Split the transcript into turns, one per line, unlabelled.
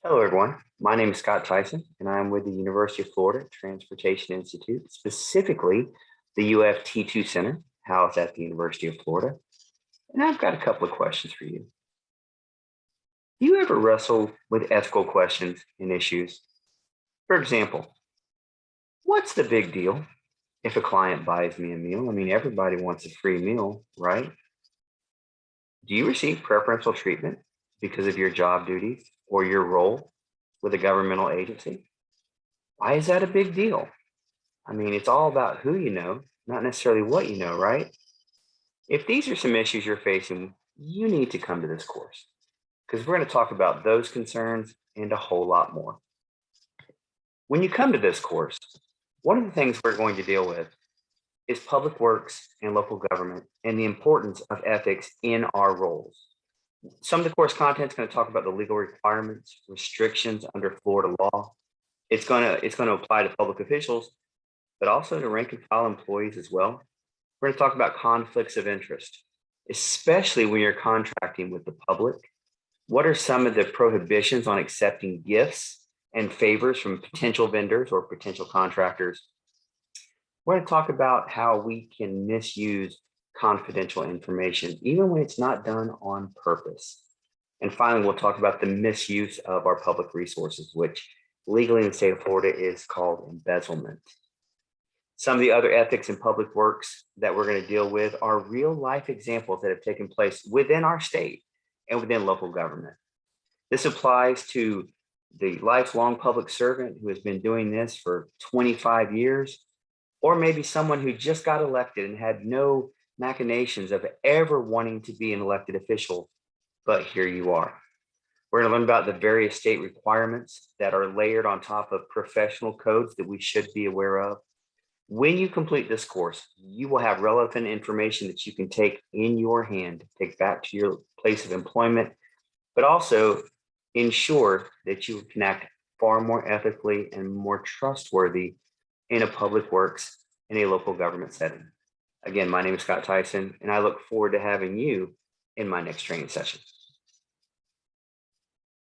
Hello, everyone. My name is Scott Tyson, and I'm with the University of Florida Transportation Institute, specifically the UFT2 Center, housed at the University of Florida. And I've got a couple of questions for you. Do you ever wrestle with ethical questions and issues? For example, what's the big deal if a client buys me a meal? I mean, everybody wants a free meal, right? Do you receive preferential treatment because of your job duties or your role with a governmental agency? Why is that a big deal? I mean, it's all about who you know, not necessarily what you know, right? If these are some issues you're facing, you need to come to this course because we're going to talk about those concerns and a whole lot more. When you come to this course, one of the things we're going to deal with is public works and local government and the importance of ethics in our roles. Some of the course content is going to talk about the legal requirements, restrictions under Florida law. It's going to apply to public officials, but also to rank and file employees as well. We're going to talk about conflicts of interest, especially when you're contracting with the public. What are some of the prohibitions on accepting gifts and favors from potential vendors or potential contractors? We're going to talk about how we can misuse confidential information, even when it's not done on purpose. And finally, we'll talk about the misuse of our public resources, which legally in the state of Florida is called embezzlement. Some of the other ethics in public works that we're going to deal with are real life examples that have taken place within our state and within local government. This applies to the lifelong public servant who has been doing this for 25 years, or maybe someone who just got elected and had no machinations of ever wanting to be an elected official, but here you are. We're going to learn about the various state requirements that are layered on top of professional codes that we should be aware of. When you complete this course, you will have relevant information that you can take in your hand, take back to your place of employment, but also ensure that you can act far more ethically and more trustworthy in a public works in a local government setting. Again, my name is Scott Tyson, and I look forward to having you in my next training session.